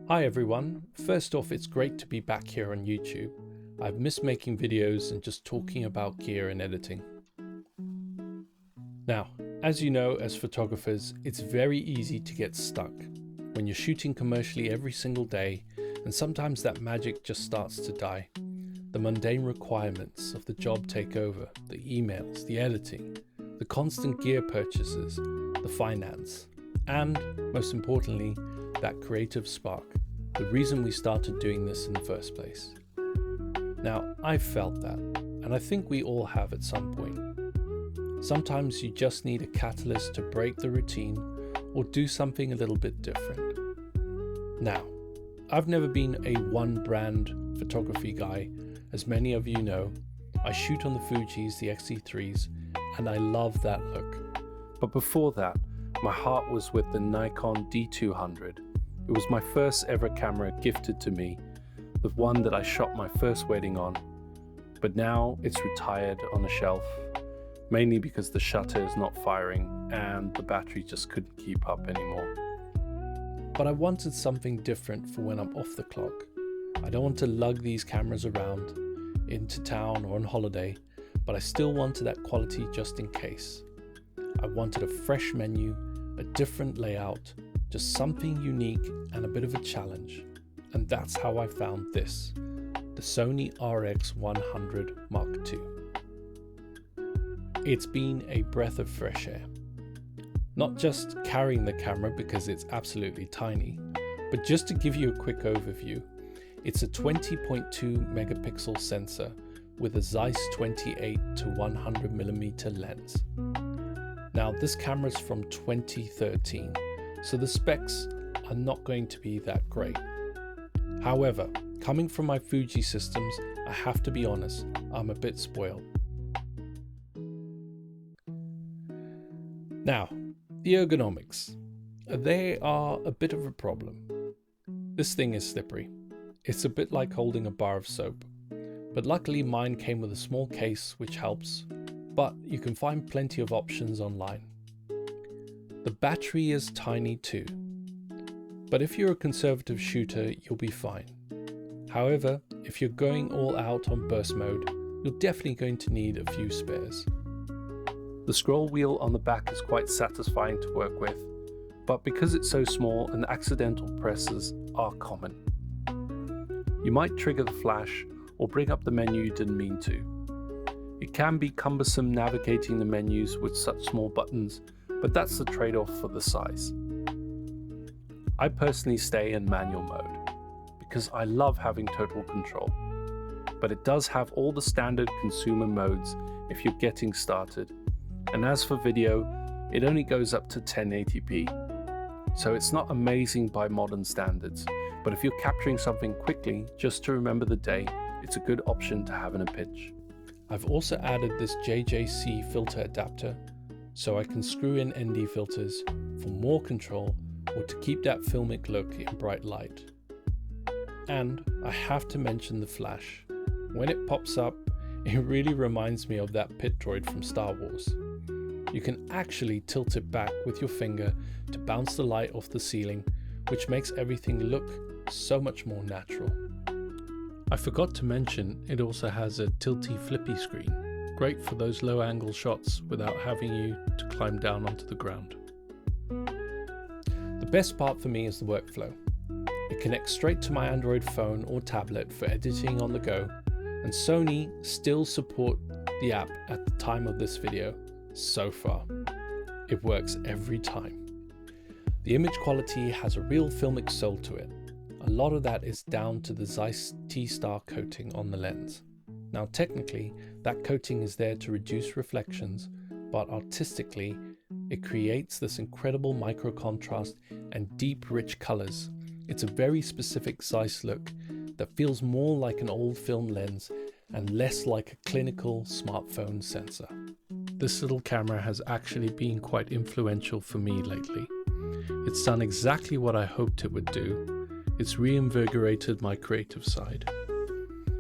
Hi everyone, first off it's great to be back here on YouTube. I've missed making videos and just talking about gear and editing. Now, as you know, as photographers, it's very easy to get stuck when you're shooting commercially every single day, and sometimes that magic just starts to die. The mundane requirements of the job take over, the emails, the editing, the constant gear purchases, the finance, and most importantly, that creative spark, the reason we started doing this in the first place. Now, I've felt that, and I think we all have at some point. Sometimes you just need a catalyst to break the routine or do something a little bit different. Now, I've never been a one brand photography guy. As many of you know, I shoot on the Fujis, the X-T3s, and I love that look. But before that, my heart was with the Nikon D200. It was my first ever camera gifted to me, the one that I shot my first wedding on. But now it's retired on a shelf, mainly because the shutter is not firing and the battery just couldn't keep up anymore. But I wanted something different for when I'm off the clock. I don't want to lug these cameras around into town or on holiday, but I still wanted that quality just in case. I wanted a fresh menu, a different layout, just something unique and a bit of a challenge. And that's how I found this, the Sony RX100 Mark II. It's been a breath of fresh air. Not just carrying the camera because it's absolutely tiny, but just to give you a quick overview, it's a 20.2 megapixel sensor with a Zeiss 28 to 100mm lens. Now this camera's from 2013, so the specs are not going to be that great. However, coming from my Fuji systems, I have to be honest, I'm a bit spoiled. Now, the ergonomics. They are a bit of a problem. This thing is slippery. It's a bit like holding a bar of soap. But luckily mine came with a small case which helps, but you can find plenty of options online. The battery is tiny too, but if you're a conservative shooter, you'll be fine. However, if you're going all out on burst mode, you're definitely going to need a few spares. The scroll wheel on the back is quite satisfying to work with, but because it's so small and accidental presses are common. You might trigger the flash or bring up the menu you didn't mean to. It can be cumbersome navigating the menus with such small buttons, but that's the trade-off for the size. I personally stay in manual mode because I love having total control, but it does have all the standard consumer modes if you're getting started. And as for video, it only goes up to 1080p. So it's not amazing by modern standards, but if you're capturing something quickly just to remember the day, it's a good option to have in a pinch. I've also added this JJC filter adapter so I can screw in ND filters for more control or to keep that filmic look in bright light. And I have to mention the flash. When it pops up, it really reminds me of that pit droid from Star Wars. You can actually tilt it back with your finger to bounce the light off the ceiling, which makes everything look so much more natural. I forgot to mention it also has a tilty flippy screen, great for those low angle shots without having you to climb down onto the ground. The best part for me is the workflow. It connects straight to my Android phone or tablet for editing on the go, and Sony still support the app at the time of this video. So far, it works every time. The image quality has a real filmic soul to it. A lot of that is down to the Zeiss T-Star coating on the lens. Now technically, that coating is there to reduce reflections, but artistically, it creates this incredible micro contrast and deep rich colors. It's a very specific Zeiss look that feels more like an old film lens and less like a clinical smartphone sensor. This little camera has actually been quite influential for me lately. It's done exactly what I hoped it would do. It's reinvigorated my creative side.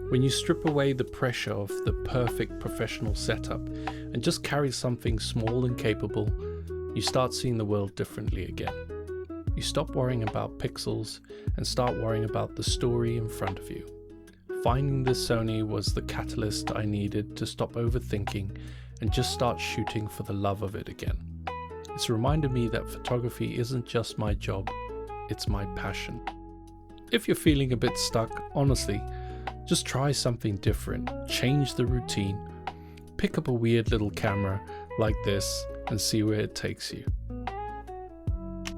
When you strip away the pressure of the perfect professional setup and just carry something small and capable, you start seeing the world differently again. You stop worrying about pixels and start worrying about the story in front of you. Finding this Sony was the catalyst I needed to stop overthinking and just start shooting for the love of it again. It's reminded me that photography isn't just my job, it's my passion. If you're feeling a bit stuck, honestly, just try something different, change the routine, pick up a weird little camera like this and see where it takes you.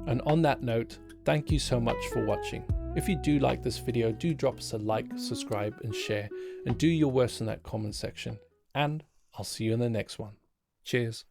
And on that note, thank you so much for watching. If you do like this video, do drop us a like, subscribe and share, and do your worst in that comment section. And I'll see you in the next one. Cheers.